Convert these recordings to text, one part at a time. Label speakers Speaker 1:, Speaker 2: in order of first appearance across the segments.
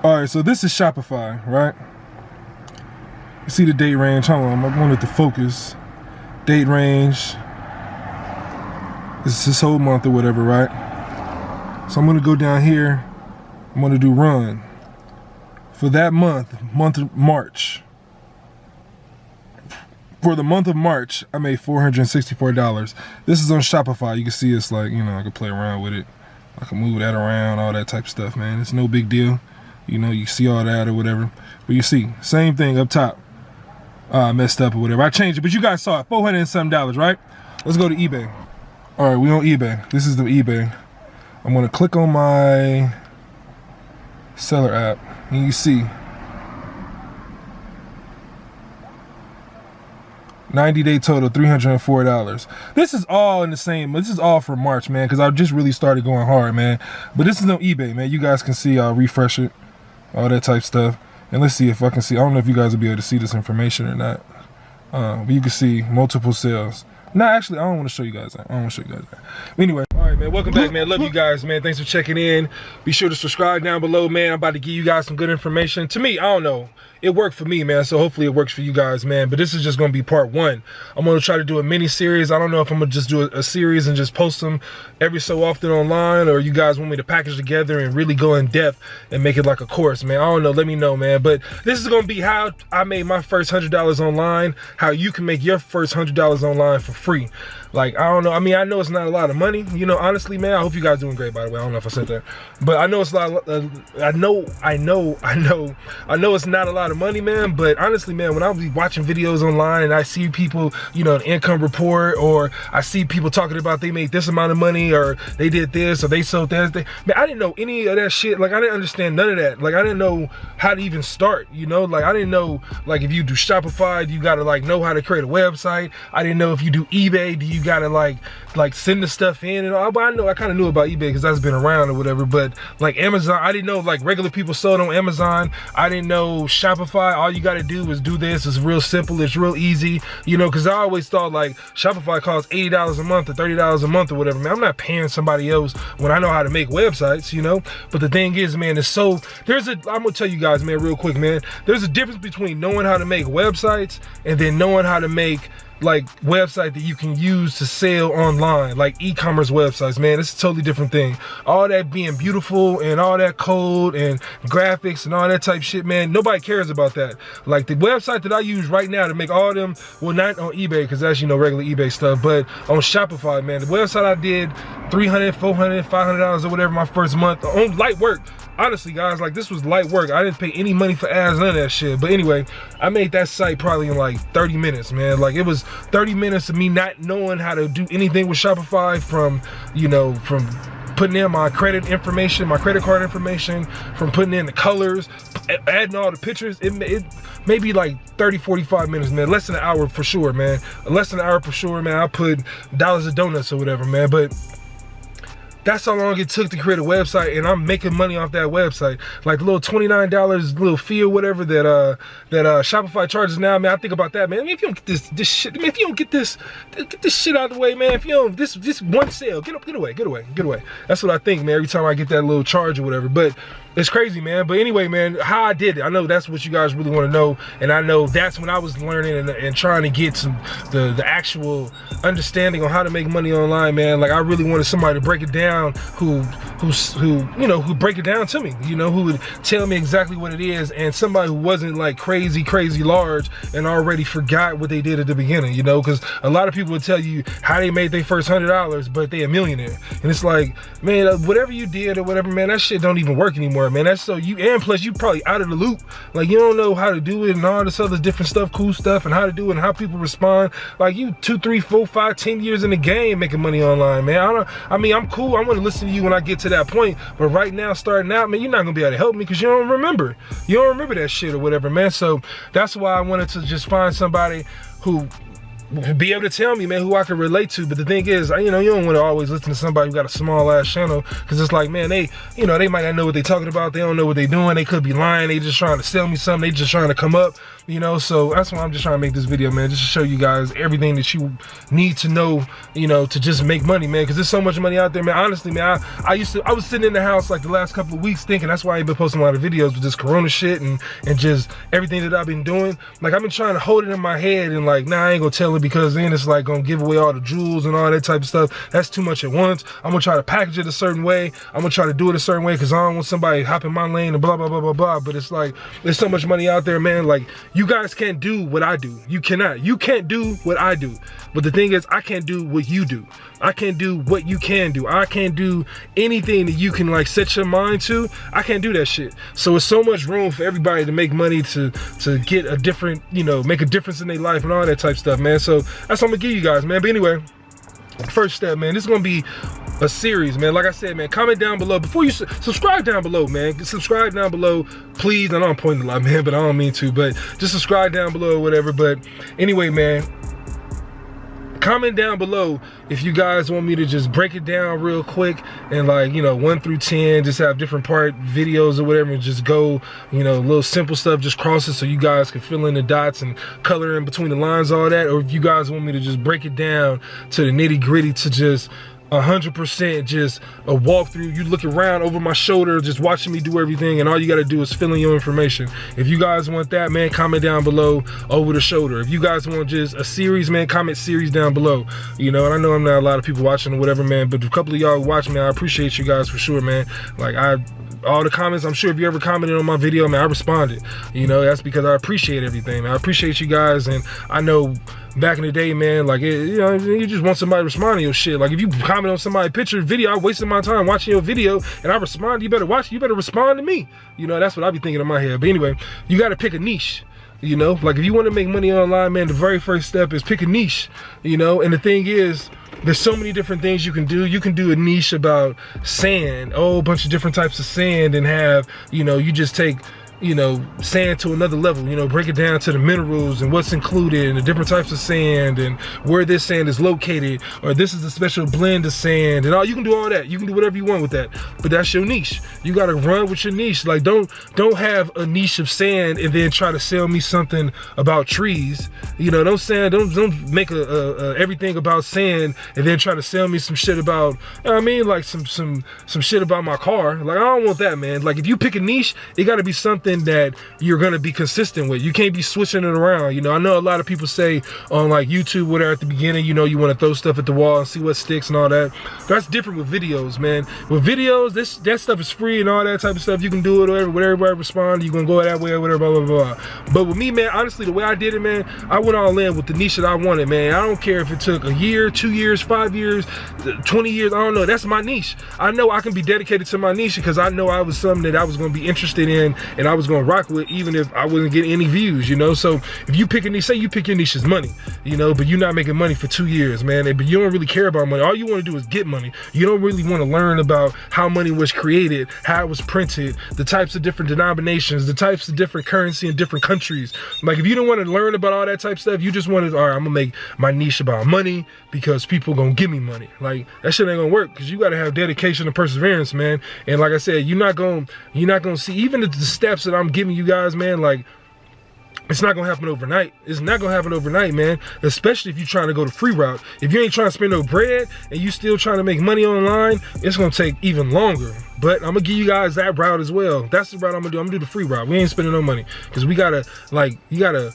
Speaker 1: All right, so this is Shopify, right? You see the date range. Hold on, I wanted to focus. Date range. It's this whole month or whatever, right? So I'm gonna go down here. I'm gonna do run. For that month of March. For the month of March, I made $464. This is on Shopify. You can see it's like, you know, I can play around with it. I can move that around, all that type of stuff, man. It's no big deal. You know, you see all that or whatever. But you see, same thing up top. Messed up or whatever. I changed it, but you guys saw it. $400 and something, right? Let's go to eBay. All right, we on eBay. This is the eBay. I'm gonna click on my seller app, and you see 90-day total, $304. This is all in the same, this is all for March, man, because I just really started going hard, man. But this is on eBay, man. You guys can see, I'll refresh it, all that type stuff. And let's see if I can see, I don't know if you guys will be able to see this information or not. But you can see multiple sales. No, actually, I don't want to show you guys that. I don't want to show you guys that. But anyway, all right, man, welcome back, man. Love you guys, man. Thanks for checking in. Be sure to subscribe down below, man. I'm about to give you guys some good information. To me, I don't know. It worked for me, man, so hopefully it works for you guys, man. But this is just going to be part one. I'm going to try to do a mini series. I don't know if I'm going to just do a series and just post them every so often online, or you guys want me to package together and really go in depth and make it like a course, man. I don't know. Let me know, man. But this is going to be how I made my first $100 online, how you can make your first $100 online for free. Like, I don't know. I mean, I know it's not a lot of money. You know, honestly, man, I hope you guys doing great, by the way. I don't know if I said that. But I know it's a lot I know it's not a lot of money, man. But honestly, man, when I be watching videos online and I see people, you know, the income report, or I see people talking about they made this amount of money, or they did this, or they sold that. Man, I didn't know any of that shit. Like, I didn't understand none of that. Like, I didn't know how to even start, you know? Like, I didn't know, like, if you do Shopify, you gotta, like, know how to create a website. I didn't know if you do eBay, do you gotta like send the stuff in and all. But I kind of knew about eBay because that's been around or whatever. But like Amazon, I didn't know like regular people sold on Amazon. I didn't know Shopify. All you got to do is do this. It's real simple. It's real easy. You know, because I always thought like Shopify costs $80 a month or $30 a month or whatever. Man, I'm not paying somebody else when I know how to make websites. You know. But the thing is, man, it's so I'm gonna tell you guys, man, real quick, man. There's a difference between knowing how to make websites and then knowing how to make like website that you can use to sell online, like e-commerce websites, man. It's a totally different thing. All that being beautiful and all that code and graphics and all that type shit, man, nobody cares about that. Like the website that I use right now to make all them, well, not on eBay because that's, you know, regular eBay stuff, but on Shopify, man, the website I did $300, $400, $500 or whatever my first month on light work. Honestly, guys, like this was light work. I didn't pay any money for ads, none of that shit. But anyway, I made that site probably in like 30 minutes, man. Like it was 30 minutes of me not knowing how to do anything with Shopify, from, you know, from putting in my credit information, my credit card information, from putting in the colors, adding all the pictures. It may be like 30, 45 minutes, man. Less than an hour for sure, man. Less than an hour for sure, man. I put dollars of donuts or whatever, man. But that's how long it took to create a website, and I'm making money off that website. Like the little $29 little fee or whatever that Shopify charges now, man. I think about that, man. I mean, if you don't get this shit, I mean, if you don't get this shit out of the way, man. If you don't, this one sale, get away. That's what I think, man. Every time I get that little charge or whatever, but it's crazy, man. But anyway, man, how I did it, I know that's what you guys really want to know, and I know that's when I was learning and trying to get to the actual understanding on how to make money online, man. Like I really wanted somebody to break it down, who you know, who break it down to me, you know, who would tell me exactly what it is, and somebody who wasn't like crazy large and already forgot what they did at the beginning, you know, because a lot of people would tell you how they made their first $100, but they a millionaire, and it's like, man, whatever you did or whatever, man, that shit don't even work anymore, man. That's so you, and plus you probably out of the loop, like you don't know how to do it and all this other different stuff, cool stuff, and how to do it and how people respond. Like you 2, 3, 4, 5, 10 years in the game making money online, man. I mean, I'm cool. I'm gonna listen to you when I get to that point, but right now, starting out, man, you're not gonna be able to help me because you don't remember that shit or whatever, man. So that's why I wanted to just find somebody who be able to tell me, man, who I can relate to. But the thing is, you know, you don't want to always listen to somebody who got a small ass channel, because it's like, man, they, you know, they might not know what they talking about. They don't know what they doing. They could be lying. They just trying to sell me something. They just trying to come up, you know. So that's why I'm just trying to make this video, man, just to show you guys everything that you need to know, you know, to just make money, man, because there's so much money out there, man. Honestly, man, I was sitting in the house like the last couple of weeks thinking, that's why I ain't been posting a lot of videos with this corona shit and just everything that I've been doing. Like, I've been trying to hold it in my head and like, nah, I ain't gonna tell it, because then it's like gonna give away all the jewels and all that type of stuff. That's too much at once. I'm gonna try to package it a certain way. I'm gonna try to do it a certain way, because I don't want somebody hopping my lane and blah, blah, blah, blah, blah. But it's like, there's so much money out there, man. Like, you guys can't do what I do. You cannot. You can't do what I do. But the thing is, I can't do what you do. I can't do what you can do. I can't do anything that you can like set your mind to. I can't do that shit. So it's so much room for everybody to make money, to get a different, you know, make a difference in their life and all that type of stuff, man. So that's what I'm gonna give you guys, man. But anyway, first step, man, this is gonna be a series, man. Like I said, man, comment down below. Before you subscribe down below, man. Subscribe down below, please. I know I'm pointing a lot, man, but I don't mean to. But just subscribe down below or whatever. But anyway, man, comment down below if you guys want me to just break it down real quick and, like, you know, 1 through 10, just have different part videos or whatever, and just go, you know, little simple stuff, just cross it so you guys can fill in the dots and color in between the lines, all that. Or if you guys want me to just break it down to the nitty gritty, to just 100% just a walkthrough, you look around over my shoulder just watching me do everything, and all you got to do is fill in your information. If you guys want that, man, comment down below over the shoulder. If you guys want just a series, man, comment series down below. You know, and I know I'm not a lot of people watching or whatever, man, but a couple of y'all watching, man, I appreciate you guys for sure, man. Like, all the comments, I'm sure if you ever commented on my video, man, I responded. You know, that's because I appreciate everything, man. I appreciate you guys, and I know back in the day, man, like, you know, you just want somebody to respond to your shit. Like, if you comment on somebody's picture, video, I wasted my time watching your video, and I respond, you better watch it, you better respond to me. You know, that's what I be thinking in my head. But anyway, you gotta pick a niche. You know, like, if you want to make money online, man, the very first step is pick a niche. You know, and the thing is, there's so many different things you can do. You can do a niche about sand, a whole bunch of different types of sand, and have, you know, you just take, you know, sand to another level, you know, break it down to the minerals and what's included and the different types of sand and where this sand is located, or this is a special blend of sand, and all. You can do all that. You can do whatever you want with that, but that's your niche. You got to run with your niche. Like, don't have a niche of sand and then try to sell me something about trees. You know, don't make a everything about sand and then try to sell me some shit about, you know what I mean, like some shit about my car. Like, I don't want that, man. Like, if you pick a niche, it got to be something that you're gonna be consistent with. You can't be switching it around. You know, I know a lot of people say on like YouTube, whatever, at the beginning, you know, you want to throw stuff at the wall and see what sticks and all that. That's different with videos, man. With videos, that stuff is free and all that type of stuff. You can do it, whatever, everybody respond, you gonna go that way or whatever, blah, blah, blah. But with me, man, honestly, the way I did it, man, I went all in with the niche that I wanted, man. I don't care if it took a year, 2 years, 5 years, 20 years, I don't know. That's my niche. I know I can be dedicated to my niche because I know I was something that I was gonna be interested in and I was gonna rock with, even if I wasn't getting any views, you know. So if you pick a niche, say you pick your niche as money, you know, but you're not making money for 2 years, man, but you don't really care about money. All you want to do is get money. You don't really want to learn about how money was created, how it was printed, the types of different denominations, the types of different currency in different countries. Like, if you don't want to learn about all that type of stuff, you just want to, all right, I'm gonna make my niche about money because people gonna give me money. Like, that shit ain't gonna work, because you gotta have dedication and perseverance, man. And like I said, you're not gonna see even the steps that I'm giving you guys, man. Like, it's not gonna happen overnight. It's not gonna happen overnight, man. Especially if you're trying to go the free route. If you ain't trying to spend no bread and you still trying to make money online, it's gonna take even longer. But I'm gonna give you guys that route as well. That's the route I'm gonna do. I'm gonna do the free route. We ain't spending no money, because we gotta, like, you gotta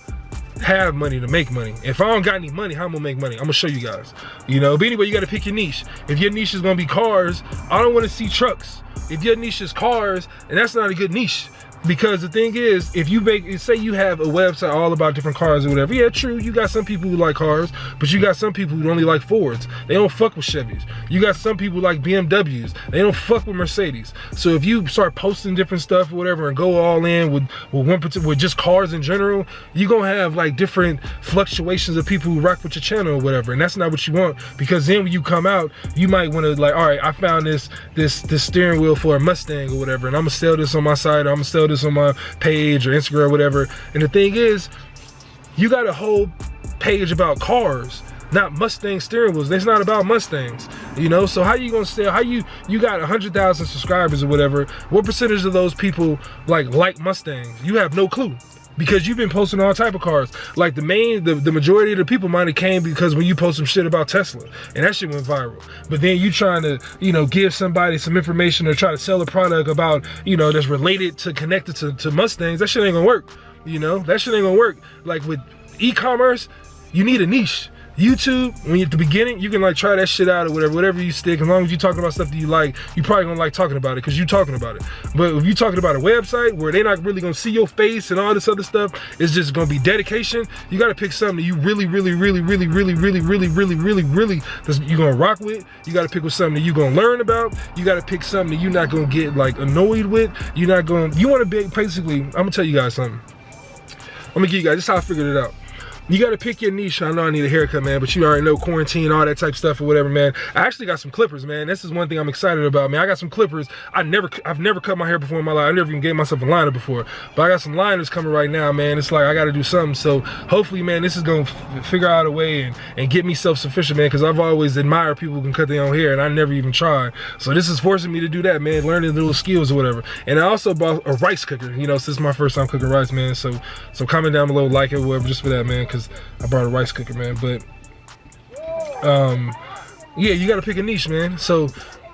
Speaker 1: have money to make money. If I don't got any money, how I'm gonna make money? I'm gonna show you guys, you know. But anyway, you gotta pick your niche. If your niche is gonna be cars, I don't want to see trucks. If your niche is cars, and that's not a good niche. Because the thing is, if you say you have a website all about different cars or whatever, yeah, true, you got some people who like cars, but you got some people who only like Fords. They don't fuck with Chevys. You got some people who like BMWs. They don't fuck with Mercedes. So if you start posting different stuff or whatever and go all in with just cars in general, you're gonna have like different fluctuations of people who rock with your channel or whatever, and that's not what you want. Because then when you come out, you might want to, like, all right, I found this steering wheel for a Mustang or whatever, and I'm gonna sell this on my site, or I'm gonna sell this on my page or Instagram or whatever. And the thing is, you gotta hold page about cars, not Mustang steering wheels. It's not about Mustangs, you know? So how you gonna sell, you got 100,000 subscribers or whatever, what percentage of those people like Mustangs? You have no clue. Because you've been posting all type of cars. Like the majority of the people might have came because when you post some shit about Tesla, and that shit went viral. But then you trying to, you know, give somebody some information or try to sell a product about, you know, that's related to, connected to Mustangs, that shit ain't gonna work. You know, that shit ain't gonna work. Like with e-commerce, you need a niche. YouTube, when you're at the beginning, you can like try that shit out or whatever you stick. As long as you're talking about stuff that you like, you probably gonna like talking about it because you're talking about it. But if you're talking about a website where they're not really gonna see your face and all this other stuff, it's just gonna be dedication. You gotta pick something that you really that you're gonna rock with. You gotta pick with something that you're gonna learn about. You gotta pick something that you're not gonna get like annoyed with. You wanna be, basically, I'm gonna tell you guys something. I'm gonna give you guys, this is how I figured it out. You gotta pick your niche. I know I need a haircut, man, but you already know quarantine, all that type of stuff or whatever, man. I actually got some clippers, man. This is one thing I'm excited about, man. I got some clippers. I've never cut my hair before in my life. I never even gave myself a liner before. But I got some liners coming right now, man. It's like I gotta do something. So hopefully, man, this is gonna figure out a way and get me self-sufficient, man, because I've always admired people who can cut their own hair and I never even tried. So this is forcing me to do that, man, learning little skills or whatever. And I also bought a rice cooker, you know, since it's my first time cooking rice, man. So comment down below, like it, whatever, just for that, man, because I brought a rice cooker, man. But yeah, you gotta pick a niche, man. So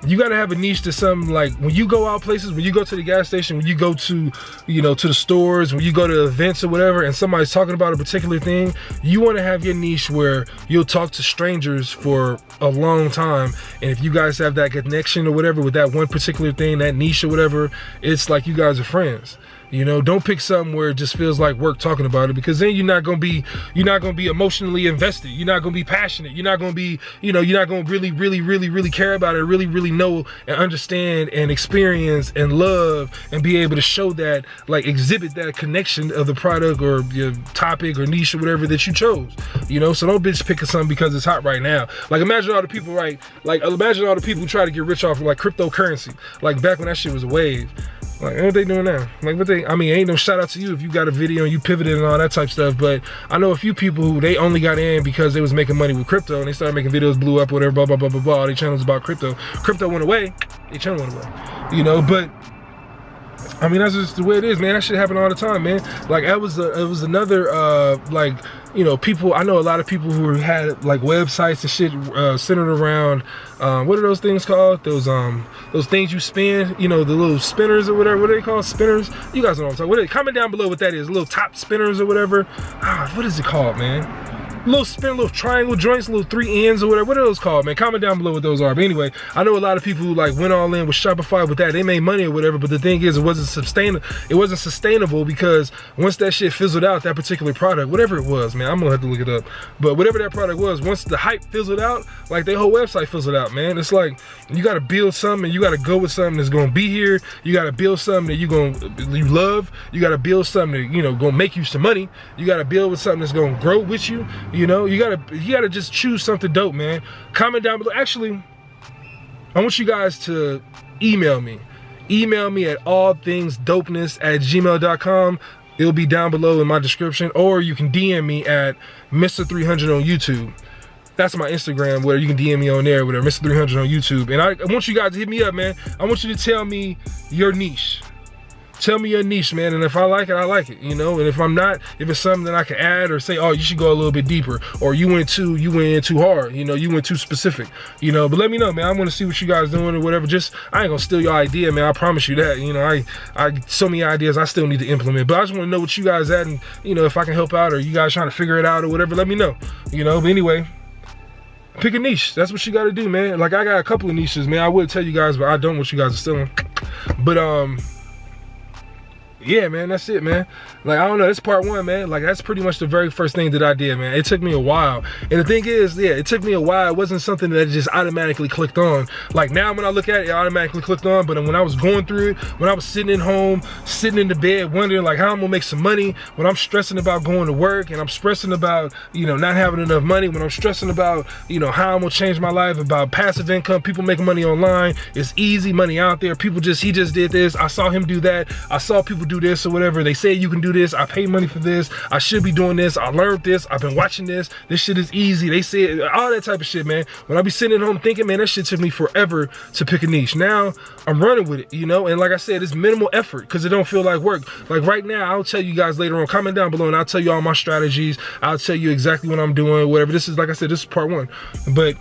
Speaker 1: you gotta have a niche to something. Like when you go out places, when you go to the gas station, when you go to, you know, to the stores, when you go to events or whatever, and somebody's talking about a particular thing, you want to have your niche where you'll talk to strangers for a long time. And if you guys have that connection or whatever with that one particular thing, that niche or whatever, it's like you guys are friends. You know, don't pick something where it just feels like work talking about it, because then you're not gonna be emotionally invested. You're not gonna be passionate. You're not gonna be, you know, you're not gonna really care about it, really know and understand and experience and love and be able to show that, like exhibit that connection of the product or your topic or niche or whatever that you chose. You know, so don't bitch pick something because it's hot right now. Like imagine all the people, right? Like imagine all the people who try to get rich off of like cryptocurrency. Like back when that shit was a wave. Like, what they doing now? Like, I mean, ain't no shout out to you if you got a video and you pivoted and all that type of stuff, but I know a few people who they only got in because they was making money with crypto and they started making videos, blew up, whatever, blah, blah, blah, blah, blah. All their channels about crypto. Crypto went away, their channel went away, you know, but I mean, that's just the way it is, man. That shit happen all the time, man. Like, it was another, like, you know, people, I know a lot of people who had, like, websites and shit centered around, what are those things called? Those things you spin, you know, the little spinners or whatever. What are they called? Spinners? You guys know what I'm talking about. Comment down below what that is. Little top spinners or whatever. What is it called, man? Little triangle joints, little 3 ends or whatever. What are those called, man? Comment down below what those are. But anyway, I know a lot of people who like went all in with Shopify with that. They made money or whatever, but the thing is, it wasn't sustainable because once that shit fizzled out, that particular product, whatever it was, man, I'm gonna have to look it up. But whatever that product was, once the hype fizzled out, like their whole website fizzled out, man. It's like you gotta build something and you gotta go with something that's gonna be here. You gotta build something that you love. You gotta build something that, you know, gonna make you some money. You gotta build with something that's gonna grow with you. You know, you gotta just choose something dope, man. Comment down below. Actually, I want you guys to email me. Email me at allthingsdopeness@gmail.com. It'll be down below in my description, or you can DM me at Mr300 on YouTube. That's my Instagram, where you can DM me on there, whatever, Mr300 on YouTube. And I want you guys to hit me up, man. I want you to tell me your niche. Tell me your niche, man, and if I like it, I like it, you know. And if I'm not, if it's something that I can add or say, oh, you should go a little bit deeper, or you went in too hard, you know, you went too specific, you know. But let me know, man. I want to see what you guys doing or whatever. Just, I ain't gonna steal your idea, man. I promise you that. You know, I so many ideas I still need to implement, but I just want to know what you guys at, and you know, if I can help out or you guys trying to figure it out or whatever, let me know, you know. But anyway, pick a niche. That's what you got to do, man. Like I got a couple of niches, man. I would tell you guys, but I don't want you guys to steal them. But yeah, man, that's it, man. Like, I don't know, that's part one, man. Like, that's pretty much the very first thing that I did, man. It took me a while. And the thing is, yeah, it took me a while. It wasn't something that just automatically clicked on. Like, now when I look at it, it automatically clicked on. But when I was going through it, when I was sitting at home, sitting in the bed, wondering, like, how I'm gonna make some money, when I'm stressing about going to work, and I'm stressing about, you know, not having enough money, when I'm stressing about, you know, how I'm gonna change my life, about passive income, people making money online, it's easy money out there. People just, he just did this, I saw him do that, I saw people do do this or whatever. They say you can do this. I pay money for this. I should be doing this. I learned this. I've been watching this. This shit is easy. They say all that type of shit, man. When I be sitting at home thinking, man, that shit took me forever to pick a niche. Now I'm running with it, you know? And like I said, it's minimal effort because it don't feel like work. Like right now, I'll tell you guys later on, comment down below and I'll tell you all my strategies. I'll tell you exactly what I'm doing, whatever. This is, like I said, this is part 1. But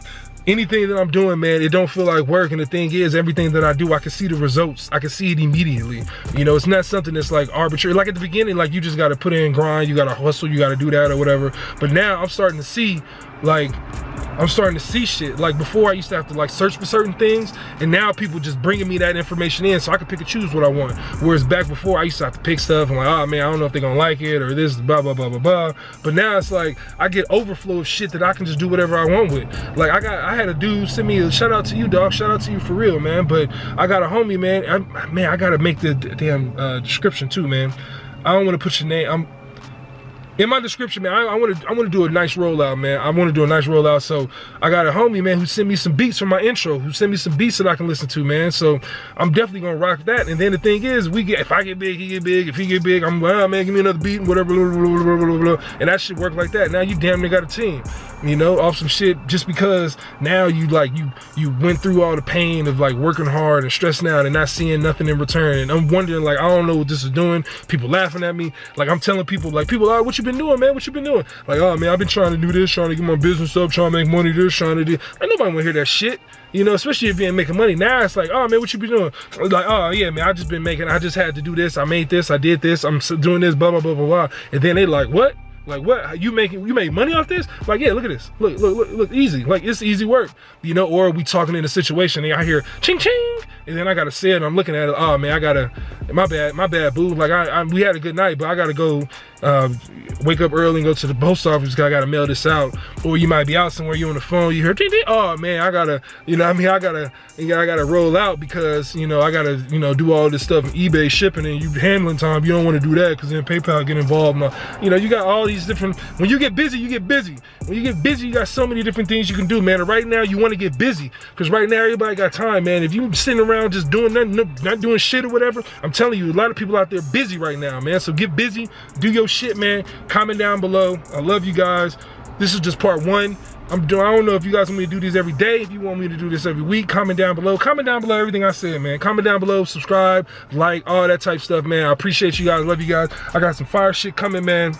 Speaker 1: anything that I'm doing, man, it don't feel like work. And the thing is, everything that I do, I can see the results. I can see it immediately. You know, it's not something that's like arbitrary. Like at the beginning, like you just got to put in grind, you got to hustle, you got to do that or whatever. But now I'm starting to see, like, I'm starting to see shit. Like before I used to have to like search for certain things, and now people just bringing me that information in so I can pick and choose what I want. Whereas back before I used to have to pick stuff and like, oh man, I don't know if they're gonna like it or this, blah, blah, blah, blah, blah. But now it's like, I get overflow of shit that I can just do whatever I want with. Like I had a dude send me a shout out to you, dog. Shout out to you for real, man. But I got a homie, man. I gotta make the damn description too, man. I don't wanna put your name, in my description, man, I want to do a nice rollout, man. I want to do a nice rollout. So I got a homie, man, who sent me some beats for my intro, who sent me some beats that I can listen to, man. So I'm definitely gonna rock that. And then the thing is, if I get big, he get big. If he get big, I'm like, oh, man, give me another beat and whatever, blah, blah, blah, blah, blah, blah. And that shit work like that. Now you damn near got a team, you know, off some shit just because now you like you went through all the pain of like working hard and stressing out and not seeing nothing in return. And I'm wondering, like, I don't know what this is doing. People laughing at me. Like I'm telling people, like, oh, what you been doing, man? What you been doing? Like, oh man, I've been trying to do this, trying to get my business up, trying to make money, this, trying to do. Ain't nobody wanna hear that shit. You know, especially if you ain't making money. Now it's like, oh man, what you been doing? Like, oh yeah, man, I just had to do this, I made this, I did this, I'm doing this, blah, blah, blah, blah, blah. And then they like, what? Like what? You make money off this? Like, yeah, look at this. Look, easy. Like it's easy work. You know, or we talking in a situation and I hear ching ching, and then I gotta say it and I'm looking at it, oh man, I gotta, my bad, boo. Like we had a good night, but I gotta go wake up early and go to the post office because I gotta mail this out. Or you might be out somewhere, you on the phone, you hear ting ting, oh man, I gotta, you know what I mean, I gotta roll out because, you know, I gotta, you know, do all this stuff, eBay shipping and you handling time. You don't want to do that because then PayPal get involved. You know, you got all these different, when you get busy, you get busy. When you get busy, you got so many different things you can do, man. And right now you want to get busy because right now everybody got time, man. If you sitting around just doing nothing, not doing shit or whatever, I'm telling you, a lot of people out there busy right now, man. So get busy, do your shit, man. Comment down below. I love you guys. This is just part 1. I don't know if you guys want me to do these every day. If you want me to do this every week, comment down below. Comment down below everything I said, man. Comment down below, subscribe, like, all that type stuff, man. I appreciate you guys. Love you guys. I got some fire shit coming, man.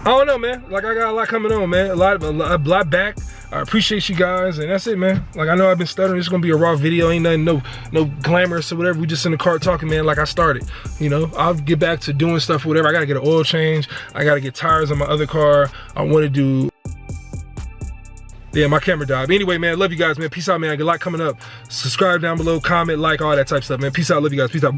Speaker 1: I don't know, man. Like, I got a lot coming on, man. A lot back. I appreciate you guys, and that's it, man. Like, I know I've been stuttering. It's gonna be a raw video. Ain't nothing, no glamorous or whatever. We just in the car talking, man, like I started. You know, I'll get back to doing stuff, whatever. I gotta get an oil change. I gotta get tires on my other car. I wanna do... Yeah, my camera died. But anyway, man, love you guys, man. Peace out, man. I got a lot coming up. Subscribe down below, comment, like, all that type of stuff, man. Peace out. Love you guys. Peace out.